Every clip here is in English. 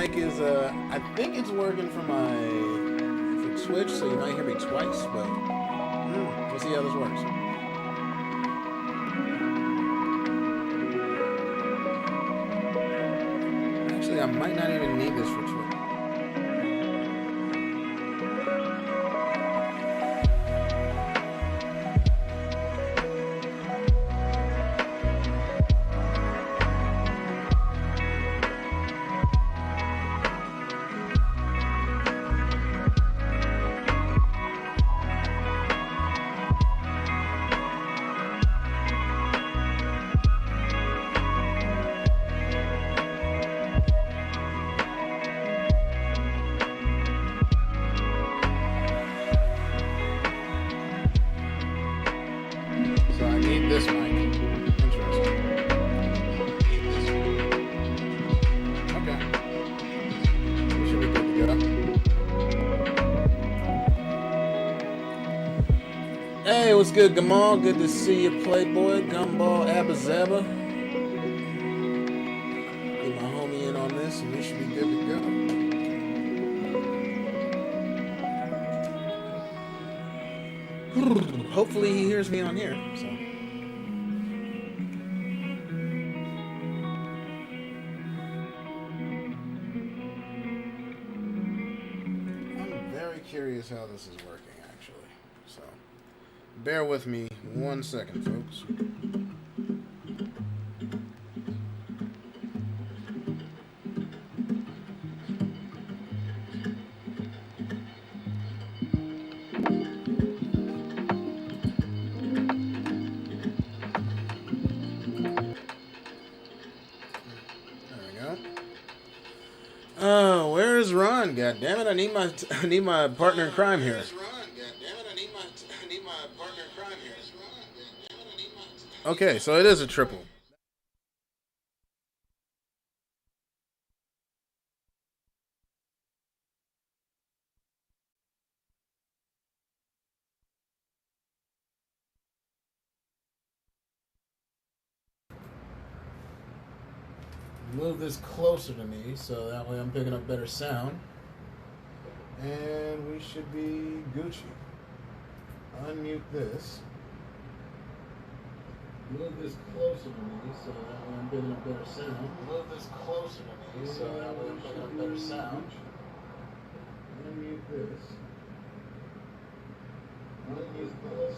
mic is I think it's working for Twitch, so you might hear me twice, but we'll see how this works. Actually, I might not even need this for Twitch. So I need this mic. Interesting. Okay. We should be good to go. Hey, what's good, Gamal? Good to see you, Playboy, Gumball, Abba Zaba. Get my homie in on this, and we should be good to go. Hopefully he hears me on here. So. I'm very curious how this is working, actually. So, bear with me 1 second, folks. Oh, where's Ron? God damn it! I need my partner in crime here. Okay, so it is a triple. Move this closer to me so that way I'm picking up better sound. And we should be Gucci. Unmute this. Move this closer to me so that way I'm picking up better sound. Move this closer to me so that way I'm picking up better sound. Unmute this. Unmute this.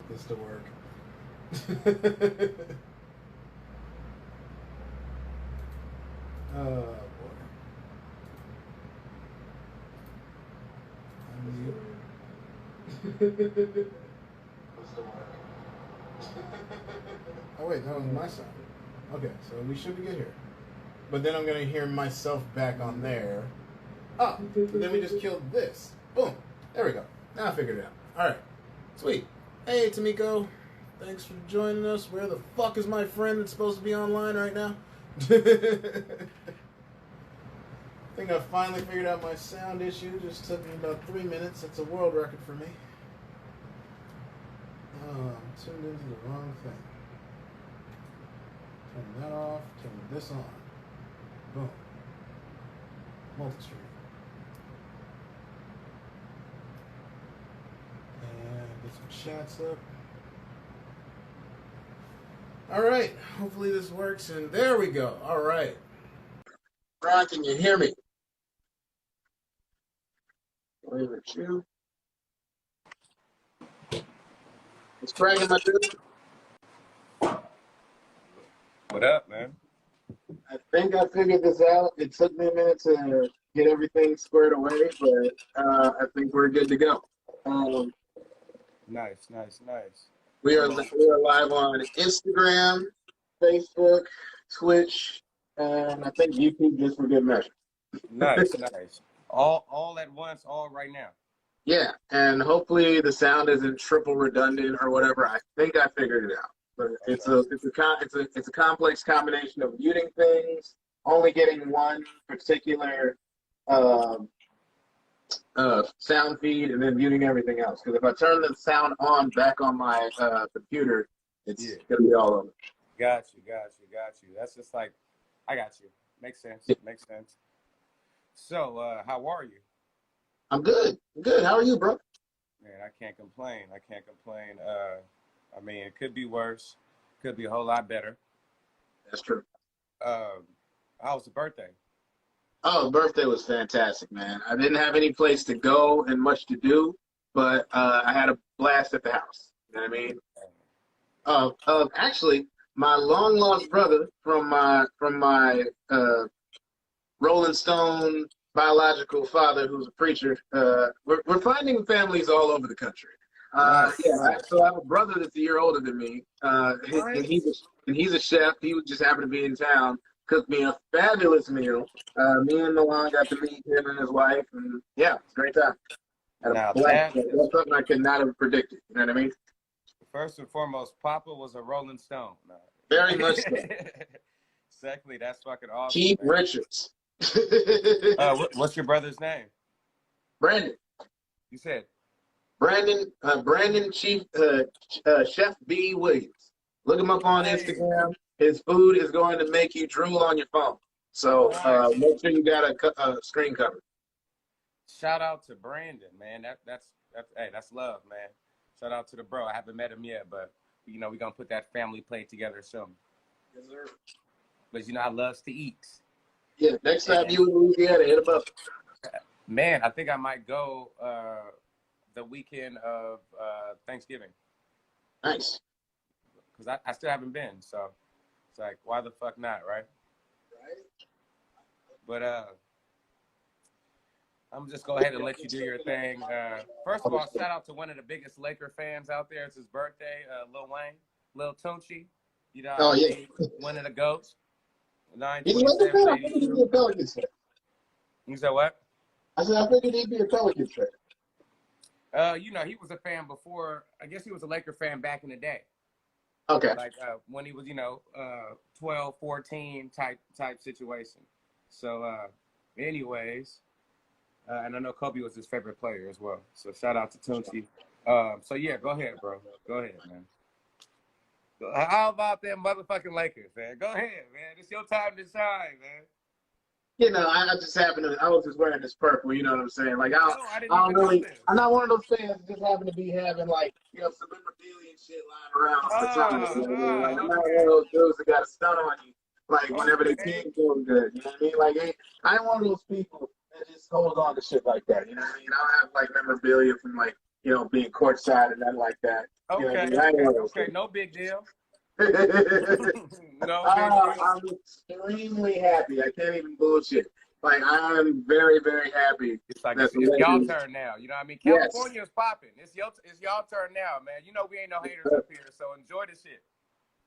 This to work. Oh boy. Oh wait, that was my sound. Okay, so we should be good here. But then I'm gonna hear myself back on there. Oh, but then we just killed this. Boom. There we go. Now I figured it out. Alright. Sweet. Hey, Tamiko. Thanks for joining us. Where the fuck is my friend that's supposed to be online right now? I think I finally figured out my sound issue. Just took me about 3 minutes. That's a world record for me. Oh, I'm tuned into the wrong thing. Turn that off. Turn this on. Boom. Multi-stream. And get some chats up. All right. Hopefully this works. And there we go. All right. Ron, can you hear me? Wave at you. What's cracking, my dude? What up, man? I think I figured this out. It took me a minute to get everything squared away, but I think we're good to go. Nice. We are live on Instagram, Facebook, Twitch, and I think YouTube just for good measure. Nice. All at once, all right now. Yeah, and hopefully the sound isn't triple redundant or whatever. I think I figured it out. But it's a complex combination of muting things, only getting one particular um, sound feed, and then muting everything else. Because if I turn the sound on back on my computer, it's gonna be all over. Got you. That's just like, I got you. Makes sense. Yeah. Makes sense. So, how are you? I'm good. I'm good. How are you, bro? Man, I can't complain. I mean, it could be worse. Could be a whole lot better. That's true. How was the birthday? Oh, the birthday was fantastic, man. I didn't have any place to go and much to do, but I had a blast at the house. You know what I mean? Actually, my long lost brother from my Rolling Stone biological father, who's a preacher. We're finding families all over the country. So I have a brother that's a year older than me, and he's a chef. He was just happened to be in town, cooked me a fabulous meal. Me and Milan got to meet him and his wife, and yeah, it's a great time. Had a blast. That's something I could not have predicted. You know what I mean? First and foremost, Papa was a Rolling Stone. No. Very much so. Secondly, that's fucking awesome. Keith Richards. What's your brother's name? Brandon. You said Brandon Chief Chef B. Williams. Look him up on Instagram. His food is going to make you drool on your phone. So make sure you got a screen cover. Shout out to Brandon, man. That's love, man. Shout out to the bro. I haven't met him yet, but we're gonna put that family plate together soon. Yes, sir. But I loves to eat. Yeah, next time you in Louisiana, hit him up. Man, I think I might go the weekend of Thanksgiving. Nice. Because I still haven't been, so it's like, why the fuck not, right? Right. But I'm just go ahead and let you do your thing. First of all, shout out to one of the biggest Laker fans out there. It's his birthday, Lil Wayne, Lil Tunchi. One of the GOATs. He's a Laker fan. I think he'd be a Pelicans fan. You said what? I said I figured he'd be a Pelicans fan. He was a fan before. I guess he was a Laker fan back in the day. Okay. Like when he was, 12, 14 type situation. So, anyways. And I know Kobe was his favorite player as well. So shout out to Tunchi. So yeah, go ahead, bro. Go ahead, man. How about them motherfucking Lakers, man? Go ahead, man. It's your time to shine, man. I just happened to. I was just wearing this purple. You know what I'm saying? Like I don't really. I'm not one of those fans that just happen to be having like some memorabilia and shit lying around all the time. I'm not one of those dudes that got a stun on you. Like whenever they team doing good, you know what I mean? Like I ain't one of those people that just hold on to shit like that. You know what I mean? I don't have like memorabilia from like being courtside and nothing like that. Okay, no big deal. I'm extremely happy. I can't even bullshit. Like I'm very, very happy. It's like it's y'all turn now. You know what I mean? California is popping. It's y'all turn now, man. We ain't no haters up here, so enjoy the shit.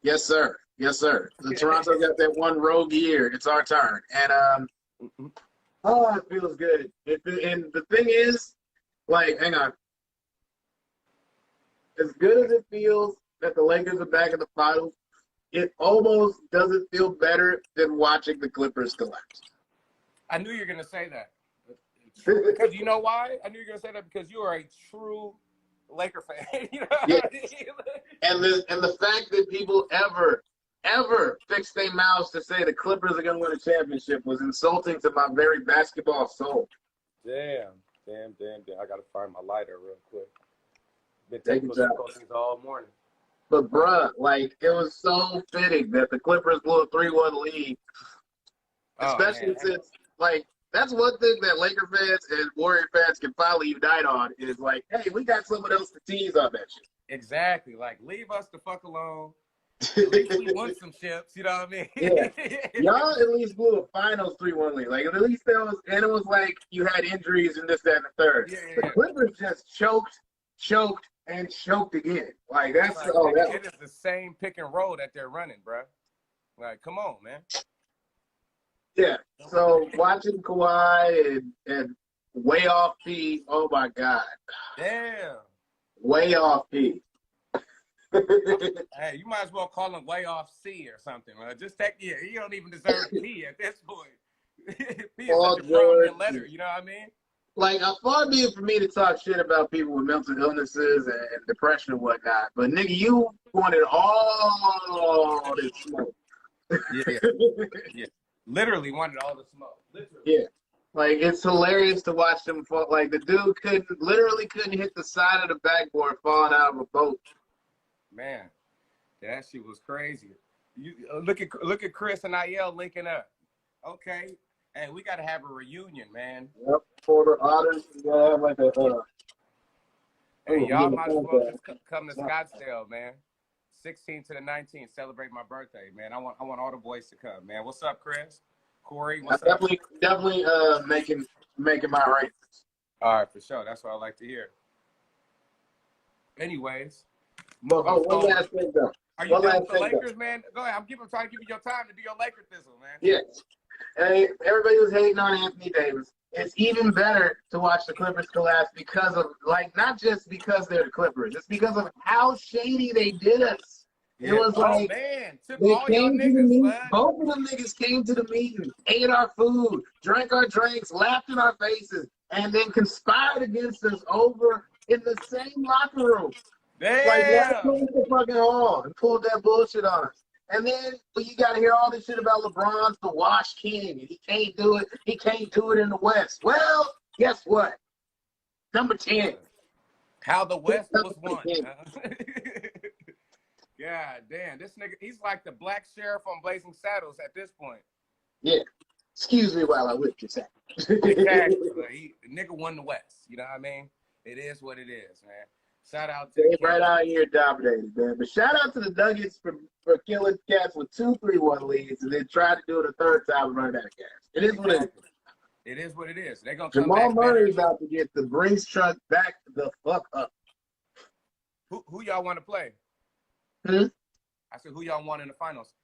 Yes, sir. Yes, sir. The Toronto got that one rogue year. It's our turn, and it feels good. And the thing is, like, hang on. As good as it feels that the Lakers are back in the finals, it almost doesn't feel better than watching the Clippers collapse. I knew you were gonna say that. Because you know why? I knew you were gonna say that because you are a true Laker fan. And the fact that people ever fix their mouths to say the Clippers are gonna win a championship was insulting to my very basketball soul. Damn. I gotta find my lighter real quick. Been taking difficulties all morning. But bruh, like it was so fitting that the Clippers blew a 3-1 lead. Especially since like that's one thing that Laker fans and Warrior fans can finally unite on is like, hey, we got someone else to tease on that shit. Exactly. Like, leave us the fuck alone. At least we won some chips, you know what I mean? Yeah. Y'all at least blew a finals 3-1 lead. Like, at least it was like you had injuries and this, that, and the third. Yeah. The Clippers just choked, and choked again. Like, that's it is the same pick and roll that they're running, bro. Like, come on, man. Yeah. So watching Kawhi and way off P. Oh my God. Damn. Way off P. Hey, you might as well call him way off C or something. Just take he don't even deserve the P at this point. P is Paul such a George. prominent letter, you know what I mean? Like, far be it for me to talk shit about people with mental illnesses and depression and whatnot, but nigga, you wanted all this smoke. Yeah. Yeah. Literally wanted all the smoke. Literally. Yeah. Like, it's hilarious to watch them fall. Like, the dude couldn't hit the side of the backboard falling out of a boat. Man, that shit was crazy. You look at Chris and IL linking up. Okay. Hey, we got to have a reunion, man. Yep. For the Otters, we gotta have like a. Hey, y'all might as well just come to Scottsdale, man. 16th to the 19th, celebrate my birthday, man. I want all the boys to come, man. What's up, Chris? Corey, what's up? Definitely making my arrangements. All right, for sure. That's what I like to hear. Anyways. One last thing though. Are you done with the Lakers, man? Go ahead. I'm trying to give you your time to do your Laker thistle, man. Yes. Hey, everybody was hating on Anthony Davis. It's even better to watch the Clippers collapse because of, like, not just because they're the Clippers. It's because of how shady they did us. Yeah. It was like, man, took they all came your to the niggas, meeting. man. Both of them niggas came to the meeting, ate our food, drank our drinks, laughed in our faces, and then conspired against us over in the same locker room. Damn. Like, right in the fucking hall and pulled that bullshit on us. And then you got to hear all this shit about LeBron's the wash king, and he can't do it. He can't do it in the West. Well, guess what? Number 10. How the West was won. God damn, this nigga, he's like the black sheriff on Blazing Saddles at this point. Yeah. Excuse me while I whip your sack. Exactly. Nigga won the West. You know what I mean? It is what it is, man. Shout out to right out here dominated, man. But shout out to the Nuggets for killing cats with 2 3-1 leads and then trying to do it a third time and run out of gas. It is what it is. It is what it is. They're gonna come Jamal back Murray's about to get the Brinks truck back the fuck up. Who y'all want to play? I said, who y'all want in the finals?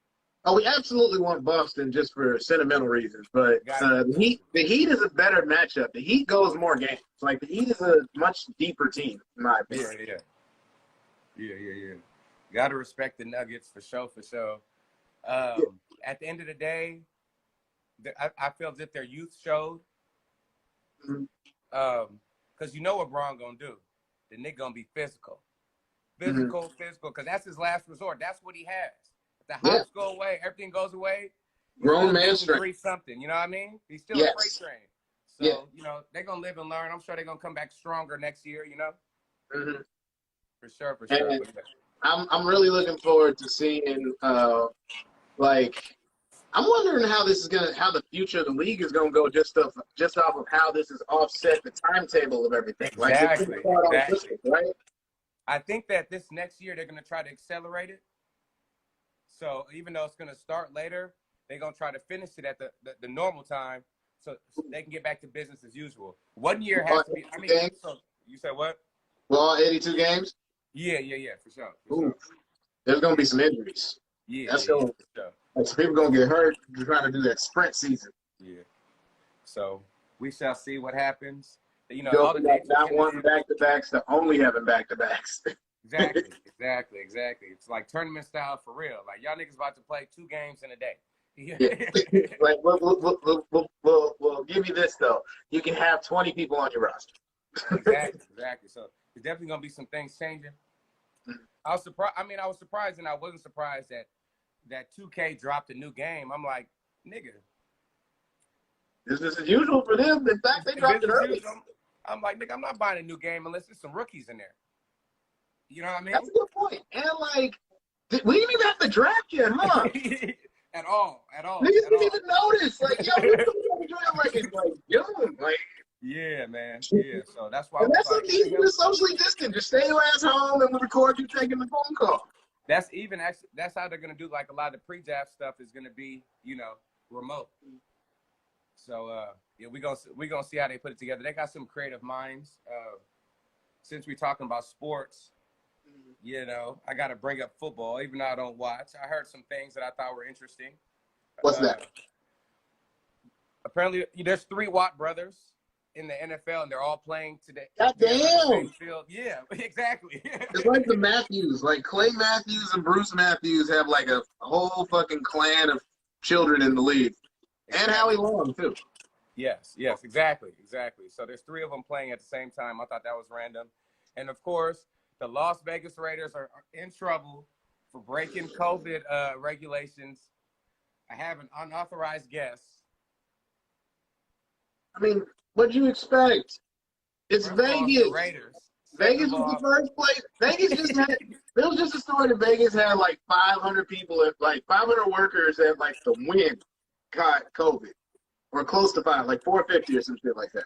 Oh, we absolutely want Boston just for sentimental reasons, but the Heat is a better matchup. The Heat goes more games. Like, the Heat is a much deeper team, in my opinion. Yeah. Got to respect the Nuggets for sure. At the end of the day, I feel as if their youth showed. Because you know what Bron gonna do. The nigga gonna be physical, because that's his last resort. That's what he has. The hops go away, everything goes away. Grown man strength. Something, you know what I mean? He's still a freight train. So, you know, they're going to live and learn. I'm sure they're going to come back stronger next year, you know? For sure. I'm really looking forward to seeing, I'm wondering how the future of the league is going to go just off of how this is offset the timetable of everything. Exactly. Right? I think that this next year they're going to try to accelerate it. So even though it's going to start later, they're going to try to finish it at the normal time so they can get back to business as usual. 1 year has to be – so you said what? Well, all 82 games? Yeah, for sure. There's going to be some injuries. Yeah. That's going to – some people going to get hurt trying to do that sprint season. Yeah. So we shall see what happens. You know, all the not wanting back-to-backs to only having back-to-backs. Exactly. It's like tournament style for real. Like, y'all niggas about to play 2 games in a day. Like, we'll give you this, though. You can have 20 people on your roster. Exactly. So there's definitely going to be some things changing. I was surprised, and I wasn't surprised that 2K dropped a new game. I'm like, nigga. This is usual for them. In fact, they dropped it early. I'm like, nigga, I'm not buying a new game unless there's some rookies in there. You know what I mean? That's a good point. And, like, we didn't even have to draft yet, huh? At all. Niggas didn't even notice. Like, yo, we're going to draft like in, like, June. Like, yeah, man. Yeah, so that's why. And that's like, easy to socially distant. Just stay your ass home and we record you taking the phone call. That's how they're going to do, like, a lot of the pre-draft stuff is going to be, you know, remote. So, we're gonna see how they put it together. They got some creative minds. Since we're talking about sports, you know, I got to bring up football, even though I don't watch. I heard some things that I thought were interesting. What's that? Apparently, there's 3 Watt brothers in the NFL and they're all playing today. God damn. Field. Yeah, exactly. It's like the Matthews, like Clay Matthews and Bruce Matthews have like a whole fucking clan of children in the league. Exactly. And Howie Long, too. Yes, exactly. So there's 3 of them playing at the same time. I thought that was random. And of course, the Las Vegas Raiders are in trouble for breaking COVID regulations. I have an unauthorized guest. I mean, what'd you expect? It's Vegas. Raiders. Vegas was the first place. Vegas just had. There was just a story that Vegas had like 500 people, like 500 workers at like the Wynn caught COVID, or close to 5, like 450 or some shit like that.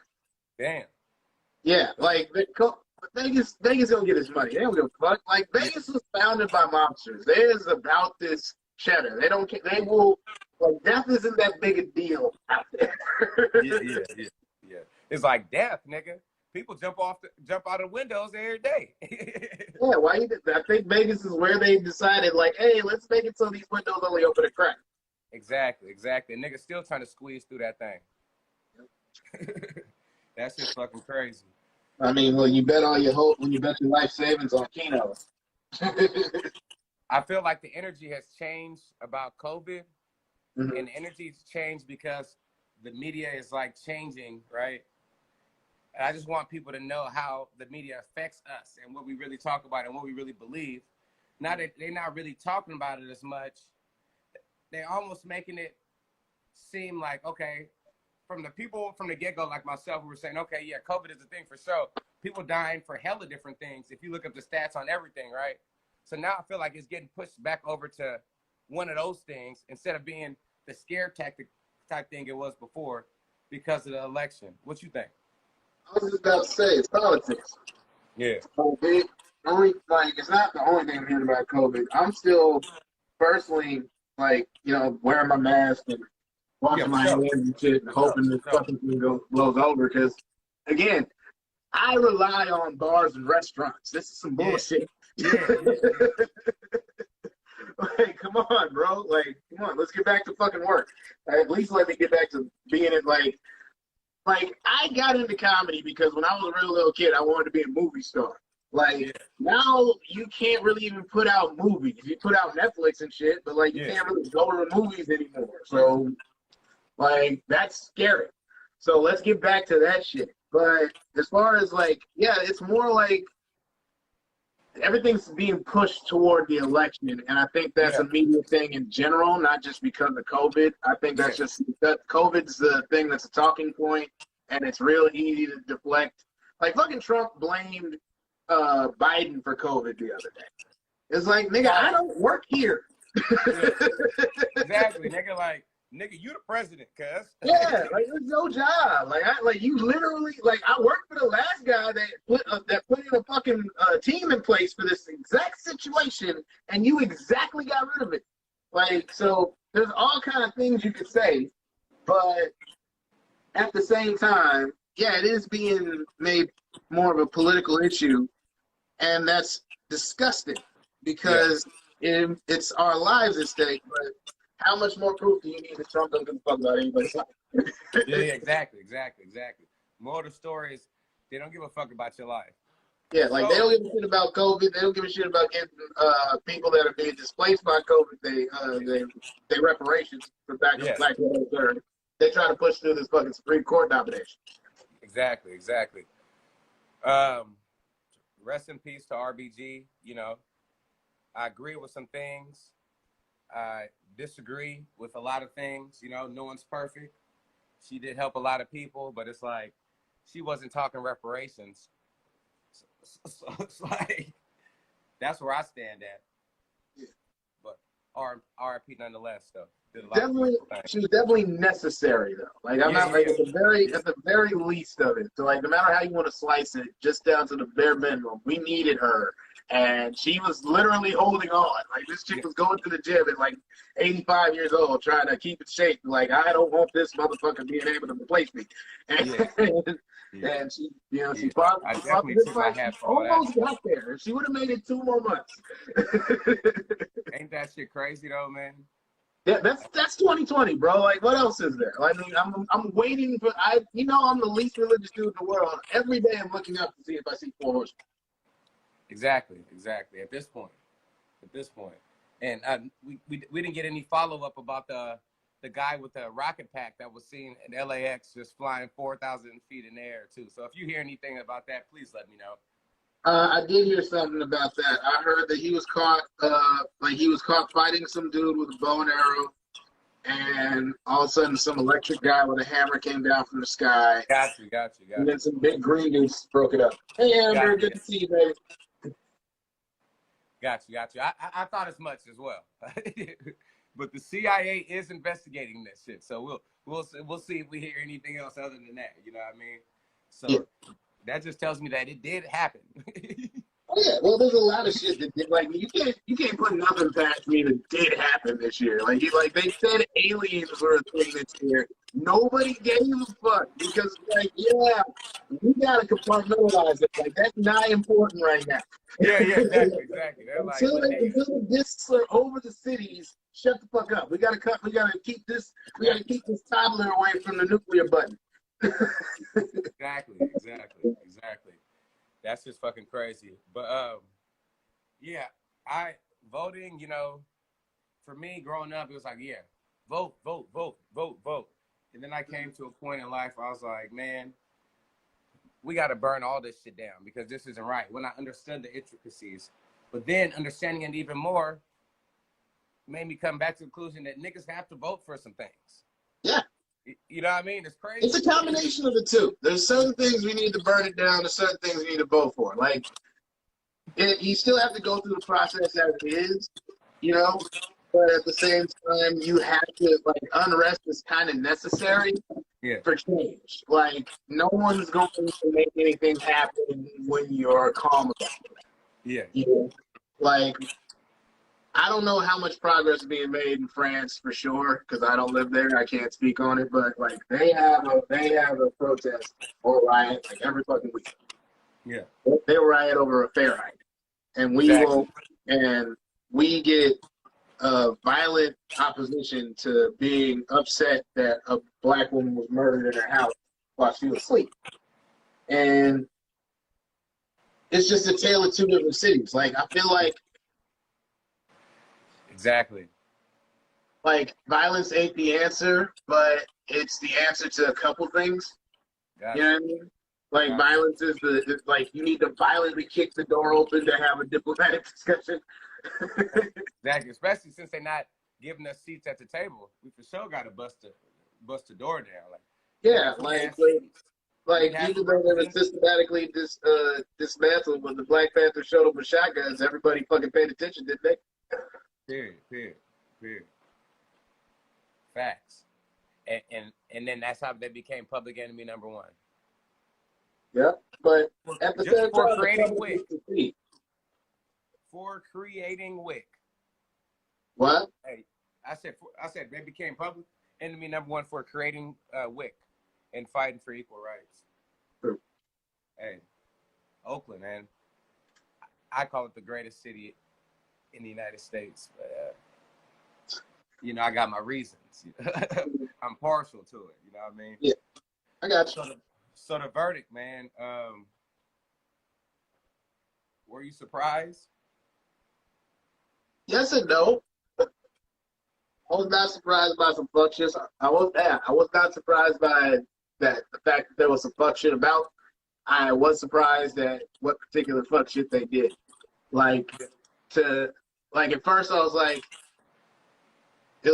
Damn. Yeah, like Vegas don't get his money. They don't give a fuck. Like Vegas was founded by mobsters. There's about this cheddar. They don't. They will. Like death isn't that big a deal out there. Yeah. It's like death, nigga. People jump out of windows every day. Yeah, why? I think Vegas is where they decided, like, hey, let's make it so these windows only open a crack. Exactly. And niggas still trying to squeeze through that thing. That shit's fucking crazy. I mean, well, you bet all your hope when you bet your life savings on Keno. I feel like the energy has changed about COVID, Mm-hmm. and the energy's changed because the media is like changing, right? And I just want people to know how the media affects us and what we really talk about and what we really believe. Now that they're not really talking about it as much, they're almost making it seem like, okay, from the people from the get-go, like myself, who were saying, okay, yeah, COVID is a thing for sure. People dying for hella different things if you look up the stats on everything, right? So now I feel like it's getting pushed back over to one of those things instead of being the scare tactic type thing it was before because of the election. What you think? I was just about to say, it's politics. Yeah. COVID, it's not the only thing I'm hearing about COVID. I'm still personally, like, wearing my mask and washing my hands and shit and hoping this fucking thing blows over. Because, again, I rely on bars and restaurants. This is some bullshit. Yeah. Like, come on, bro. Like, come on, let's get back to fucking work. At least let me get back to being it. Like I got into comedy because when I was a real little kid, I wanted to be a movie star. Like, now you can't really even put out movies. You put out Netflix and shit, but, like, you can't really go to the movies anymore. So, like, that's scary. So let's get back to that shit. But as far as, like, yeah, it's more like everything's being pushed toward the election, and I think that's a media thing in general, not just because of COVID. I think that's just that COVID's the thing that's a talking point, and it's real easy to deflect. Like, fucking Trump blamed Biden for COVID the other day. It's like, nigga, I don't work here. Exactly, nigga. Like, nigga, you the president, cuz. Yeah, like, it's no job. Like, you literally, like, I worked for the last guy that put in a fucking team in place for this exact situation, and you exactly got rid of it. Like, so there's all kind of things you could say, but at the same time, yeah, it is being made more of a political issue, and that's disgusting because it's our lives at stake. But how much more proof do you need that Trump doesn't give a fuck about anybody's life? Yeah, exactly. More of the story is they don't give a fuck about your life. Yeah, like, they don't give a shit about COVID. They don't give a shit about getting people that are being displaced by COVID. They reparations for black people. They try to push through this fucking Supreme Court nomination. Exactly. Rest in peace to RBG. I agree with some things. I disagree with a lot of things. No one's perfect. She did help a lot of people, but it's like she wasn't talking reparations. So it's like that's where I stand at. Yeah. But RIP nonetheless, though. Definitely, she was definitely necessary, though. Like, I'm not like at the very least of it. So, like, no matter how you want to slice it, just down to the bare minimum, we needed her, and she was literally holding on. Like, this chick was going to the gym at like 85 years old, trying to keep it shape. Like, I don't want this motherfucker being able to replace me. And she, she fought. I definitely took my hat for all almost got there. She would have made it 2 more months. Ain't that shit crazy though, man? Yeah, that's 2020, bro. Like, what else is there? I mean, I'm waiting for I'm the least religious dude in the world. Every day I'm looking up to see if I see four horsemen. Exactly. At this point, and we didn't get any follow up about the guy with the rocket pack that was seen at LAX just flying 4,000 feet in the air too. So if you hear anything about that, please let me know. I did hear something about that. I heard that he was caught fighting some dude with a bow and arrow, and all of a sudden some electric guy with a hammer came down from the sky, Got you. and then some big green dudes broke it up. Hey, Amber, good to see you, baby. Got you. I thought as much as well. But the CIA is investigating this shit, so we'll see if we hear anything else other than that. You know what I mean? So yeah. That just tells me that it did happen. Oh yeah, well, there's a lot of shit that did. Like you can't put nothing past me that did happen this year. Like they said, aliens were a thing this year. Nobody gave a fuck because we gotta compartmentalize it. Like that's not important right now. Yeah, exactly. Until the discs are over the cities, shut the fuck up. We gotta keep this toddler away from the nuclear button. Exactly. That's just fucking crazy. But voting, for me growing up, it was like, vote. And then I came to a point in life where I was like, man, we got to burn all this shit down because this isn't right. When I understood the intricacies, but then understanding it even more made me come back to the conclusion that niggas have to vote for some things. Yeah. You know what I mean? It's crazy. It's a combination of the two. There's certain things we need to burn it down. There's certain things we need to vote for. Like, you still have to go through the process as it is, but at the same time, you have to, unrest is kind of necessary for change. Like, no one's going to make anything happen when you're calm about it. Yeah. Like, I don't know how much progress is being made in France for sure because I don't live there. I can't speak on it, but they have a protest or riot every fucking week. Yeah, they riot over a fair hike, and we get violent opposition to being upset that a black woman was murdered in her house while she was asleep, and it's just a tale of two different cities. Like I feel like. Exactly. Like, violence ain't the answer, but it's the answer to a couple things. Gotcha. You know what I mean? Like, violence is you need to violently kick the door open to have a diplomatic discussion. Exactly. Especially since they're not giving us seats at the table. We for sure got to bust the door down. Even though they were systematically dismantled when the Black Panther showed up with shotguns, everybody fucking paid attention, didn't they? Period. Facts. And then that's how they became public enemy number one. Yeah, but at the same time, for creating WIC. What? Hey, I said they became public enemy number one for creating WIC and fighting for equal rights. True. Hey, Oakland, man. I call it the greatest city in the United States. But, I got my reasons. I'm partial to it. You know what I mean? Yeah, I got you. So the verdict, man. Were you surprised? Yes and no. I was not surprised by some fuck shit. I was not surprised by the fact that there was some fuck shit about. I was surprised at what particular fuck shit they did. At first I was like, it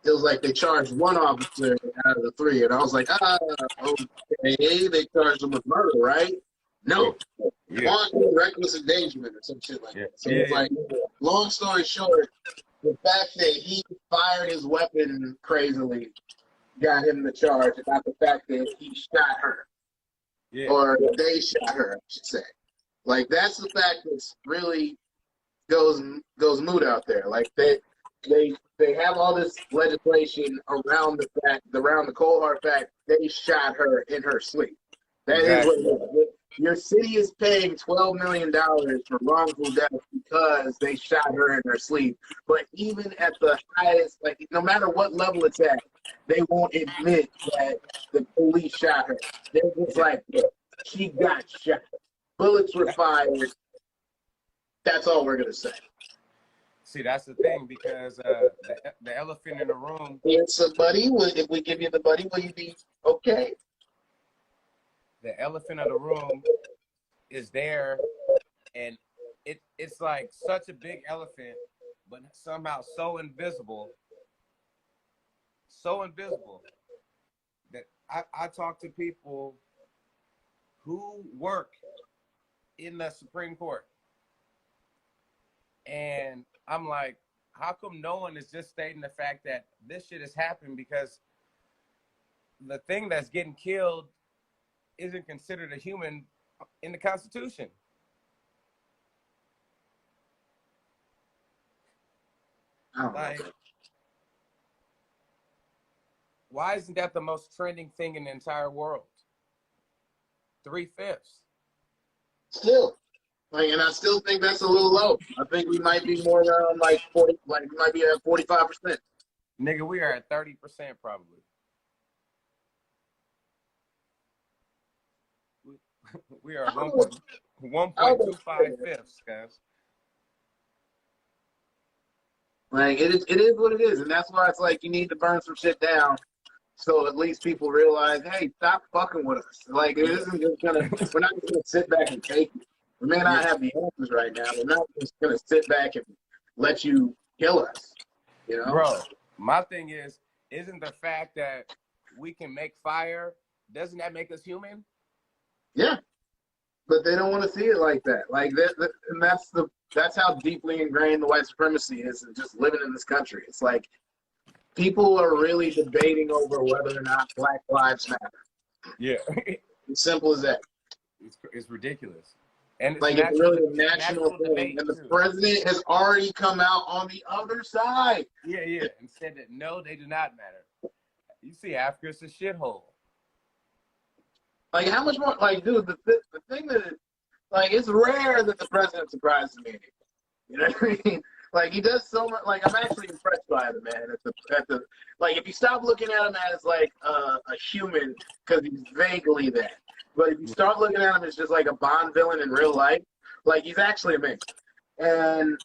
was like they charged one officer out of the three, and I was like, okay, they charged him with murder, right? No, reckless endangerment or some shit like that. So it's like, long story short, the fact that he fired his weapon crazily got him the charge, and not the fact that he shot her, or they shot her, I should say. Like that's the fact that's really goes moot out there. Like they have all this legislation around the Cold Hard fact they shot her in her sleep. That is what it is. your city is paying $12 million for wrongful death because they shot her in her sleep. But even at the highest, like no matter what level it's at, they won't admit that the police shot her. They're just like, she got shot. Bullets were fired. That's all we're gonna say. See, that's the thing, because the elephant in the room. It's a buddy. If we give you the buddy, will you be okay? The elephant in the room is there, and it's like such a big elephant, but somehow so invisible that I talk to people who work in the Supreme Court, and I'm like, how come no one is just stating the fact that this shit has happened? Because the thing that's getting killed isn't considered a human in the Constitution. Like, why isn't that the most trending thing in the entire world? 3/5. Still. Like, and I still think that's a little low. I think we might be more around like 40, like we might be at 45%. Nigga, we are at 30% probably. We are 1.25 fifths, guys. Like it is what it is, and that's why it's like you need to burn some shit down, so at least people realize, hey, stop fucking with us. Like it isn't just gonna. We're not just gonna sit back and take it. We may not have the answers right now. We're not just gonna sit back and let you kill us. You know, bro. My thing is, isn't the fact that we can make fire, doesn't that make us human? Yeah, but they don't want to see it like that. Like that, and that's how deeply ingrained the white supremacy is, and just living in this country. It's like people are really debating over whether or not Black Lives Matter. Yeah, as simple as that. It's ridiculous, and it's like it's really a national thing. And the president has already come out on the other side. Yeah, and said that no, they do not matter. You see, Africa's a shithole. Like, how much more? Like, dude, the thing that, like, it's rare that the president surprises me. You know what I mean? Like, he does so much. Like, I'm actually impressed by the man. Like, if you stop looking at him as like a human, because he's vaguely that. But if you start looking at him as just like a Bond villain in real life, like, he's actually amazing. And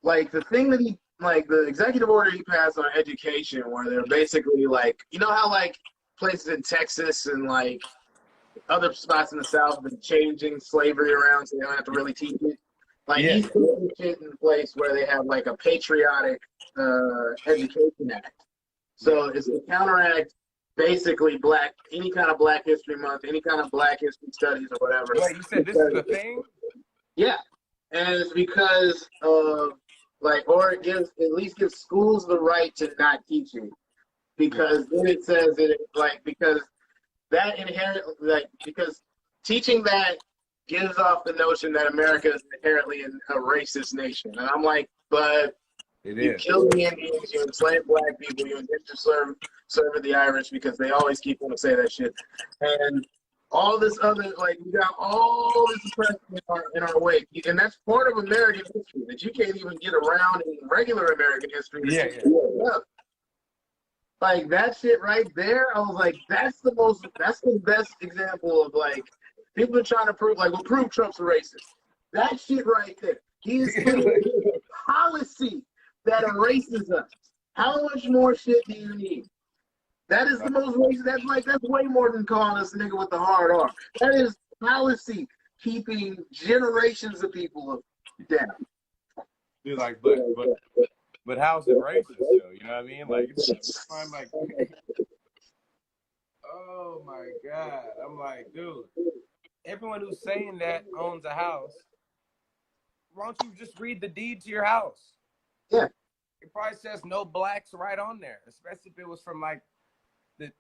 like the thing that like the executive order he passed on education, where they're basically like, you know how like places in Texas and like other spots in the South have been changing slavery around so they don't have to really teach it. Like he's putting shit in place where they have like a patriotic education act. So it's to counteract basically any kind of Black History Month, any kind of Black History Studies or whatever. Wait, you said this is the thing? Yeah, and it's because of like, or it at least gives schools the right to not teach it, because then it says it like because teaching that gives off the notion that America is inherently a racist nation. And I'm like, but you killed the Indians, you enslaved Black people, you intend to serve the Irish, because they always keep wanting to say that shit. And all this other, like, we got all this oppression in our wake. And that's part of American history that you can't even get around in regular American history. Yeah. Like, that shit right there, I was like, that's the best example of, like, people are trying to prove, like, well, prove Trump's a racist. That shit right there. He's putting a policy that erases us. How much more shit do you need? That is the most racist. That's way more than calling us a nigga with the hard R. That is policy keeping generations of people down. You're like, but how's it racist though? You know what I mean? Like, I'm like, oh my God. I'm like, dude, everyone who's saying that owns a house. Why don't you just read the deed to your house? Yeah. It probably says no blacks right on there, especially if it was from like the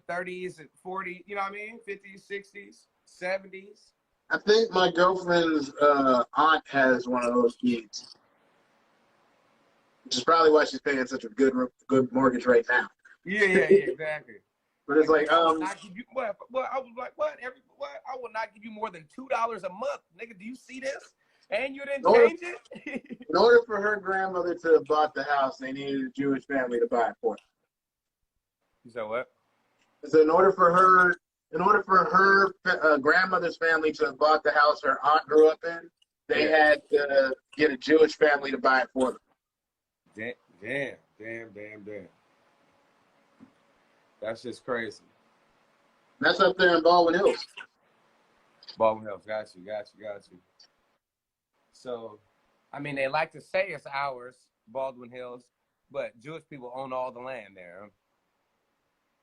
30s and 40s, you know what I mean? 50s, 60s, 70s. I think my girlfriend's aunt has one of those deeds, which is probably why she's paying such a good mortgage rate now. Yeah, exactly. But it's like, I will not give you what? I was like, what? I will not give you more than $2 a month, nigga. Do you see this? And you didn't change it. in order for her grandmother to have bought the house, they needed a Jewish family to buy it for her. You said what? So in order for her grandmother's family to have bought the house her aunt grew up in, they had to get a Jewish family to buy it for them. Damn. That's just crazy. That's up there in Baldwin Hills. Baldwin Hills, got you. So, I mean, they like to say it's ours, Baldwin Hills, but Jewish people own all the land there.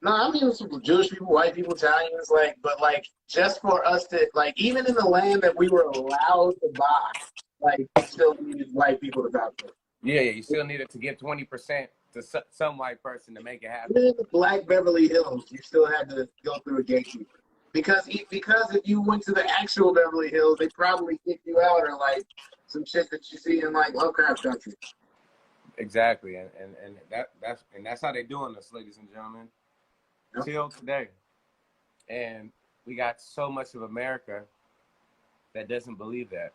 No, I mean, it's Jewish people, white people, Italians, but just for us to, even in the land that we were allowed to buy, we still needed white people to vouch for it. Yeah, you still needed to give 20% to some white person to make it happen. Even in the Black Beverly Hills, you still had to go through a gatekeeper. Because if you went to the actual Beverly Hills, they probably kick you out or some shit that you see in Lovecraft Country. Exactly, and that's how they're doing this, ladies and gentlemen, till today. And we got so much of America that doesn't believe that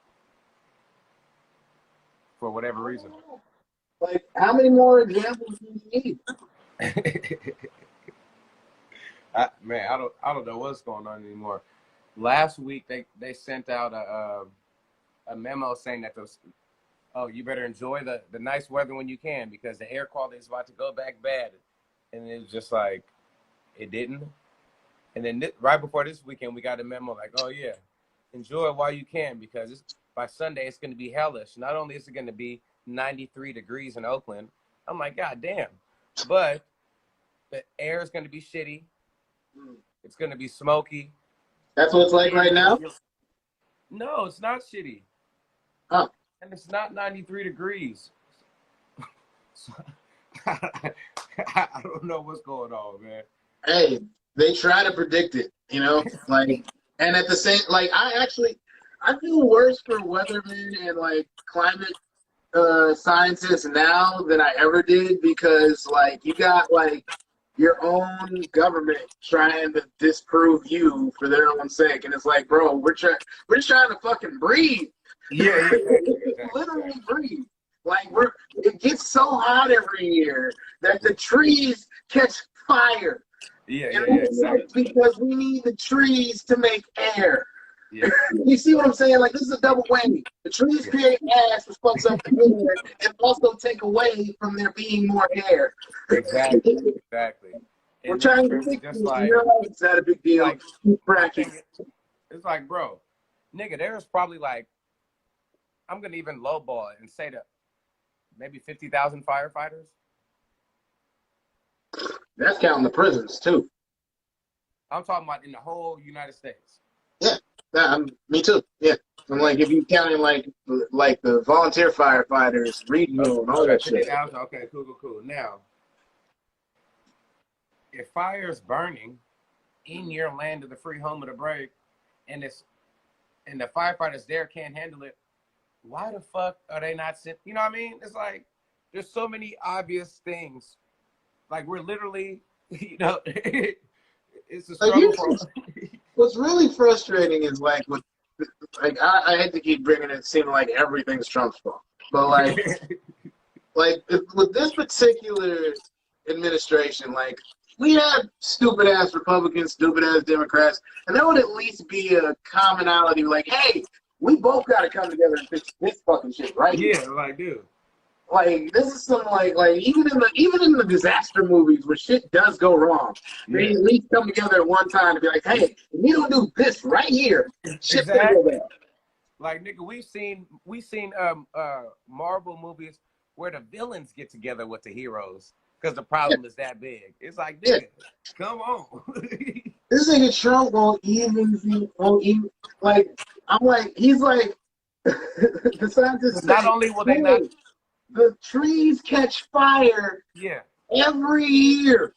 for whatever reason. How many more examples do you need? I don't know what's going on anymore. Last week they sent out a memo saying that you better enjoy the nice weather when you can because the air quality is about to go back bad, and it was just it didn't. And then right before this weekend we got a memo oh yeah, enjoy it while you can because by Sunday it's going to be hellish. Not only is it going to be 93 degrees in Oakland, I'm like, God damn, but the air is going to be shitty. It's going to be smoky. That's what it's like right now? No, it's not shitty. Oh. And it's not 93 degrees. So, I don't know what's going on, man. Hey, they try to predict it, and at the same, I feel worse for weathermen and climate scientists now than I ever did because you got your own government trying to disprove you for their own sake, and it's bro, we're just trying to fucking breathe. Yeah. Literally breathe. It gets so hot every year that the trees catch fire. Yeah, exactly. Because we need the trees to make air. Yeah. You see what I'm saying? This is a double whammy. The trees create gas, which fucks up the air, and also take away from there being more air. Exactly. We're trying to fix this. It's not a big deal. It's bro, nigga, there's probably I'm gonna even lowball it and say that maybe 50,000 firefighters. That's counting the prisons too. I'm talking about in the whole United States. Yeah, me too. Yeah, I'm if you counting the volunteer firefighters, regional, and all that shit. Okay, cool. Now, if fire is burning in your land of the free home of the brave, and the firefighters there can't handle it, why the fuck are they not sent? You know what I mean? It's there's so many obvious things. We're literally, it's a struggle. What's really frustrating is I hate to keep bringing it, seeming like everything's Trump's fault, but with this particular administration, we have stupid ass Republicans, stupid ass Democrats, and there would at least be a commonality. Hey, we both got to come together and fix this fucking shit, right? Yeah, dude. This is some even in the disaster movies where shit does go wrong, they at least come together at one time to be hey, if we don't do this right here, shit's gonna go bad. Nigga, we've seen Marvel movies where the villains get together with the heroes because the problem is that big. It's nigga, come on. This nigga Trump won't even he's the scientists. Not only will they not. The trees catch fire every year,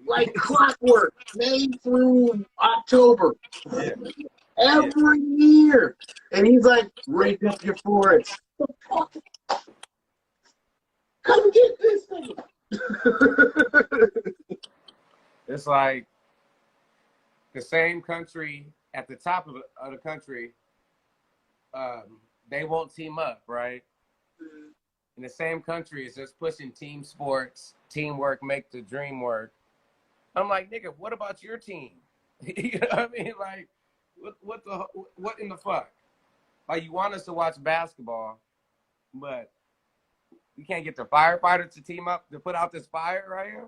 like clockwork, May through October. Yeah. Every year. And he's rake up your forest. Come get this thing. It's the same country at the top of the country, they won't team up, right? And the same country is just pushing team sports, teamwork, make the dream work. I'm like, nigga, what about your team? You know what I mean? Like, what in the fuck? Like, you want us to watch basketball, but you can't get the firefighters to team up to put out this fire right here?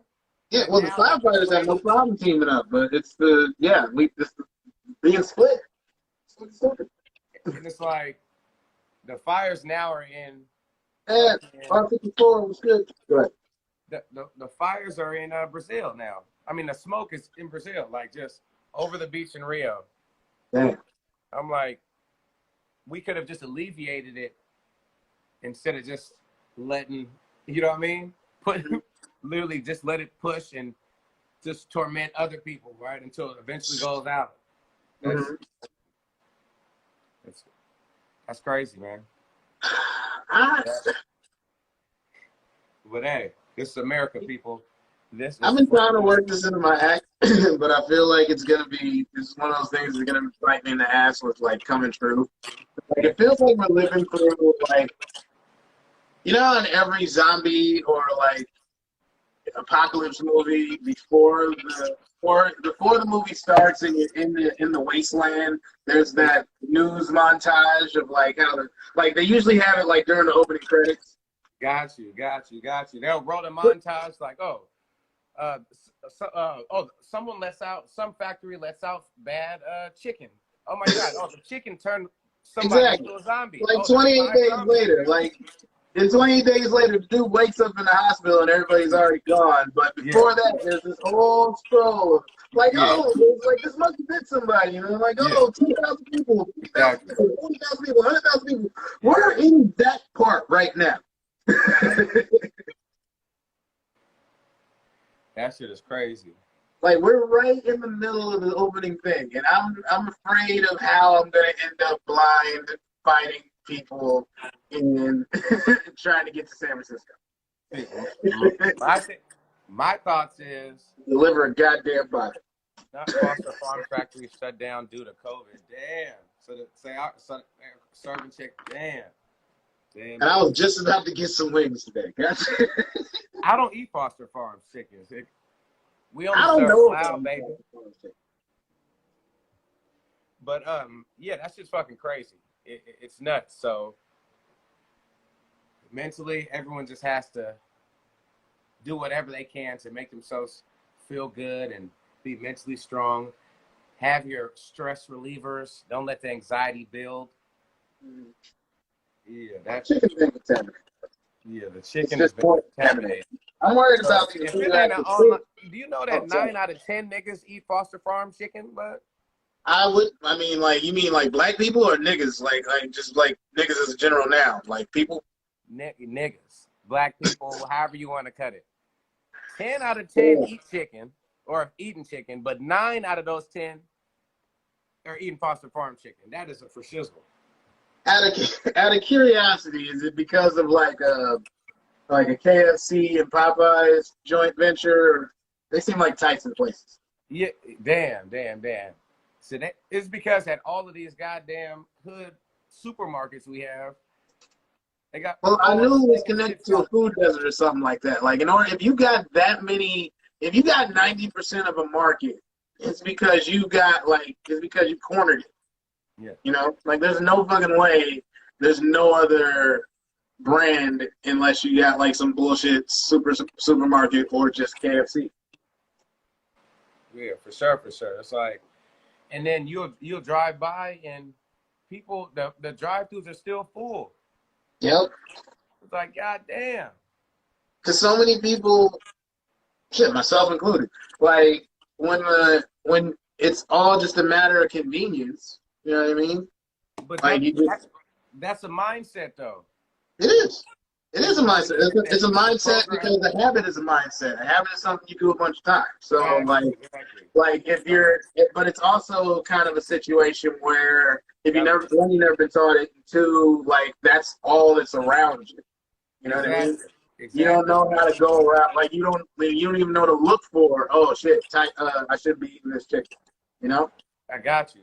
Yeah, well, the firefighters have no problem teaming up, but it's being split. And it's like, the fires now are in. And R54 was good. Right. The fires are in Brazil now. I mean, the smoke is in Brazil, like just over the beach in Rio. Damn. I'm like, we could have just alleviated it instead of just letting, you know what I mean? Literally just let it push and just torment other people, right? Until it eventually goes out. That's crazy, man. But hey, this is America, people. I've been trying to work this into my act, but I feel like it's one of those things that's gonna bite me in the ass with like coming true. Like, it feels like we're living through like, you know, in every zombie or like apocalypse movie before the movie starts and you're in the wasteland, there's that news montage of like how they usually have it like during the opening credits. Got you. They'll roll the montage like, some factory lets out bad chicken. Oh my God! Oh, the chicken turned somebody into a zombie. Like 28 days later, and 28 days later, the dude wakes up in the hospital and everybody's already gone. But before that, there's this whole scroll of like, this must have been somebody, you know, like, 2,000 people, 3,000 people, 40,000 people, 100,000 people. We're in that part right now. That shit is crazy. Like, we're right in the middle of the opening thing, and I'm afraid of how I'm gonna end up blind fighting people in trying to get to San Francisco. My thoughts is deliver a goddamn body. Not Foster Farm Factory shut down due to COVID. Damn. So serving chick. Damn. And I was just about to get some wings today. I don't eat Foster Farm chickens. We only serve loud, baby. But yeah, that's just fucking crazy. It's nuts. So mentally, everyone just has to do whatever they can to make themselves feel good and be mentally strong. Have your stress relievers. Don't let the anxiety build. Yeah, that chicken's been contaminated. Yeah, the chicken has been contaminated. I'm worried about these. Do you know that 9 out of 10 niggas eat Foster Farm chicken, bud? You mean like black people or niggas? Like just like niggas as a general noun, like people? Niggas. Black people, however you want to cut it. 10 out of 10 eat chicken or eating chicken, but 9 out of those 10 are eating Foster Farm chicken. That is a for shizzle. Out of curiosity, is it because of like a KFC and Popeyes joint venture? They seem like Tyson places. Yeah, damn. So it's because at all of these goddamn hood supermarkets we have, they got. Well, I knew it was connected to a food desert or something like that. Like, if you got 90% of a market, it's because you cornered it. Yeah. You know, like there's no fucking way there's no other brand unless you got like some bullshit supermarket or just KFC. Yeah, for sure. It's like, and then you'll drive by and people, the drive-thrus are still full. Yep. It's like, goddamn. Because so many people, shit, myself included, like when it's all just a matter of convenience. You know what I mean? But like that's a mindset, though. It is. It is a mindset. It's a mindset because a habit is a mindset. A habit is something you do a bunch of times. So, like but it's also kind of a situation where if you've never been taught it, two, like that's all that's around you. You know what I mean? Exactly. You don't know how to go around. Like you don't even know to look for. Oh shit! I should be eating this chicken. You know? I got you.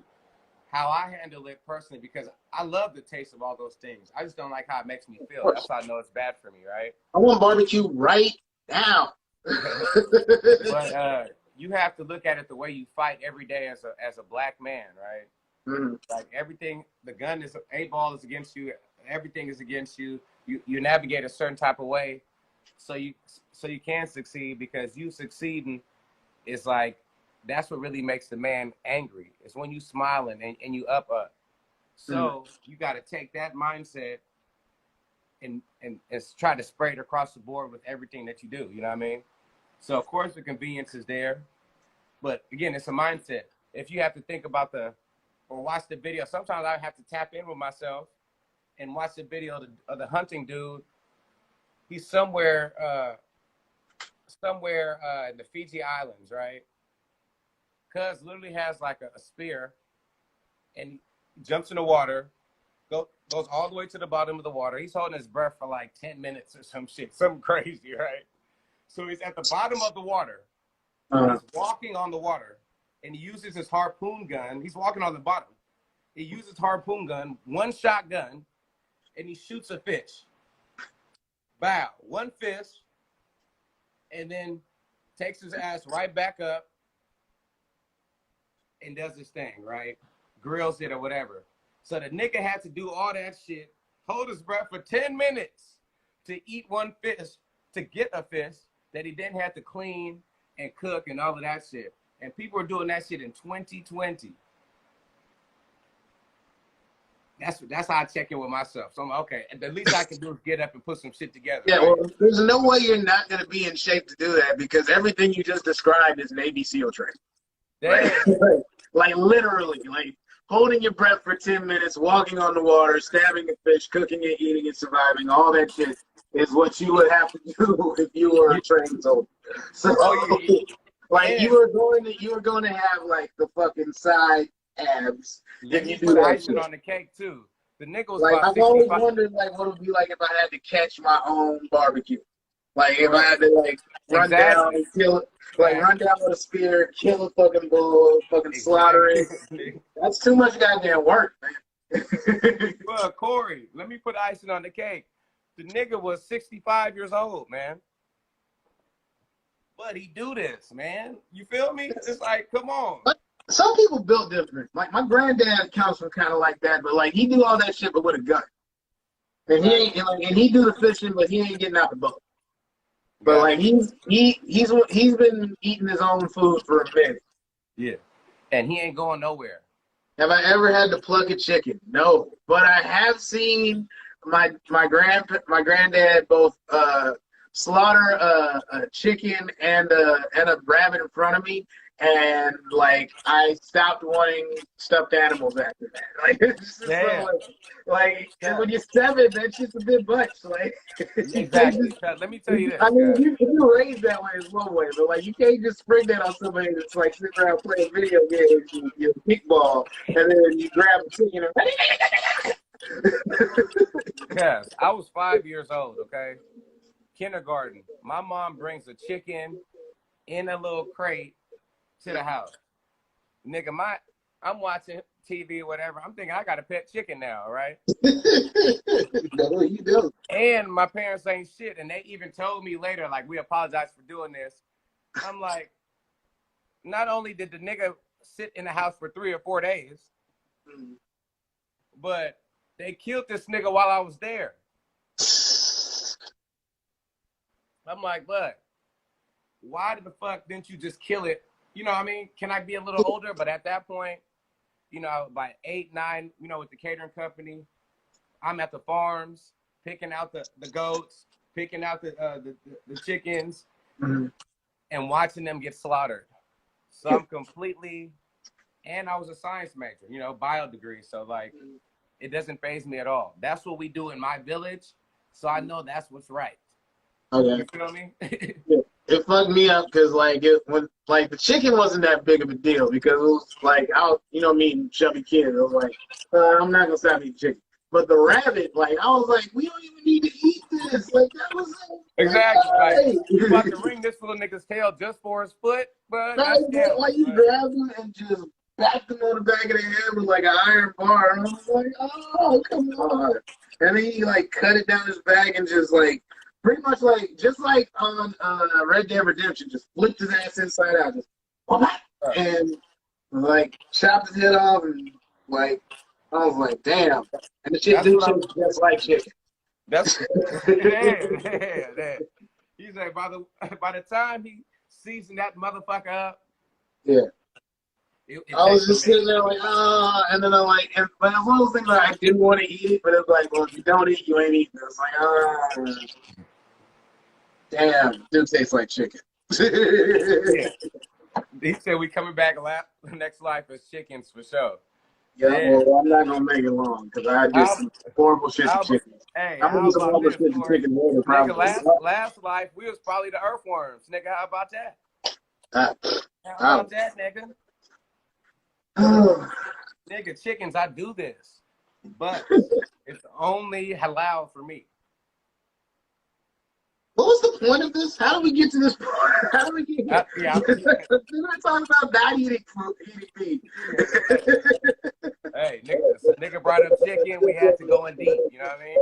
How I handle it personally, because I love the taste of all those things. I just don't like how it makes me feel. That's how I know it's bad for me, right? I want barbecue right now. But you have to look at it the way you fight every day as a black man, right? Mm-hmm. Like everything, the gun is, A-ball is against you. Everything is against you. You navigate a certain type of way, so you can succeed, because you succeeding is like, that's what really makes the man angry. It's when you smiling and you up. So you got to take that mindset and try to spray it across the board with everything that you do. You know what I mean? So of course the convenience is there, but again, it's a mindset. If you have to think about or watch the video, sometimes I have to tap in with myself and watch the video of the hunting dude. He's somewhere in the Fiji Islands, right? Cuz literally has like a spear, and jumps in the water, goes all the way to the bottom of the water. He's holding his breath for like 10 minutes or some shit, something crazy, right? So he's at the bottom of the water. He's walking on the water, and he uses his harpoon gun. He's walking on the bottom. He uses harpoon gun, one shotgun, and he shoots a fish. Bow, one fish, and then takes his ass right back up and does his thing, right? Grills it or whatever. So the nigga had to do all that shit, hold his breath for 10 minutes to eat one fish, to get a fish that he then had to clean and cook and all of that shit. And people are doing that shit in 2020. That's how I check in with myself. So I'm like, okay, the least I can do is get up and put some shit together. Yeah, right? well, there's no way you're not going to be in shape to do that, because everything you just described is Navy SEAL training. Like literally, like holding your breath for 10 minutes, walking on the water, stabbing a fish, cooking it, eating it, surviving, all that shit is what you would have to do if you were a trained soldier. So, like you were going to have like the fucking side abs. If you put icing on the cake too. The nigga was like, about I've always 65. wondered like what it would be like if I had to catch my own barbecue. Like if I had to like run down and kill it, like run down with a spear, kill a fucking bull, fucking slaughter it. That's too much goddamn work, man. Well, Cory, let me put icing on the cake. The nigga was 65 years old, man. But he do this, man. You feel me? It's like, come on. But some people built different. Like my granddad comes from kind of like that, but like he do all that shit, but with a gun. And he ain't, and he do the fishing, but he ain't getting out the boat. But like he's been eating his own food for a minute. Yeah, and he ain't going nowhere. Have I ever had to pluck a chicken? No, but I have seen my granddad both slaughter a chicken and a rabbit in front of me, and like I stopped wanting stuffed animals after that. Like it's just so, when you're 7, that's just a bit much. Like exactly. Let me tell you this. I mean, if you raised that way, it's one way, but like you can't just spring that on somebody that's like sitting around playing video games, you kickball, and then you grab a chicken and yes, I was 5 years old. Okay, kindergarten. My mom brings a chicken in a little crate to the house. Nigga, I'm watching TV or whatever. I'm thinking I got a pet chicken now, right? No, you don't. And my parents ain't shit. And they even told me later, like, we apologize for doing this. I'm like, not only did the nigga sit in the house for 3 or 4 days, but they killed this nigga while I was there. I'm like, look, why the fuck didn't you just kill it? You know what I mean? Can I be a little older? But at that point, you know, by 8, 9, you know, with the catering company, I'm at the farms, picking out the goats, picking out the chickens, and watching them get slaughtered. So I'm completely, and I was a science major, you know, bio degree. So like, it doesn't faze me at all. That's what we do in my village. So I know that's what's right. Okay. You feel me? It fucked me up because like when the chicken wasn't that big of a deal, because it was like I was, you know, me and chubby kid. I was like, I'm not gonna stop eating chicken. But the rabbit, like I was like, we don't even need to eat this. Like that was exactly. Like, you about to wring this little nigga's tail just for his foot, but like you grab him and just backed him on the back of the head with like an iron bar. And I was like, oh, come on. And then he like cut it down his back and just like pretty much like just like on Red Dead Redemption, just flipped his ass inside out, just and like chopped his head off and like I was like, damn. And the shit do shit just like chicken. That's yeah. He's like by the time he seasoned that motherfucker up. Yeah. I was just sitting there like, and then I'm like, but it's one of those things like I didn't want to eat it, but it's like, well, if you don't eat, you ain't eating. It's like, damn, do taste like chicken. Yeah. He said we coming back next life as chickens for sure. Yeah, well, I'm not gonna make it long because I did some horrible shit to chicken. Hey, I'm gonna do some horrible shit to chicken later. Nigga, last life we was probably the earthworms, nigga. How about that? How about that, nigga? Nigga, chickens, I do this, but it's only halal for me. What was the point of this? How did we get to this point? How did we get here? Didn't I talk about not eating meat? Hey, nigga brought up chicken. We had to go in deep. You know what I mean?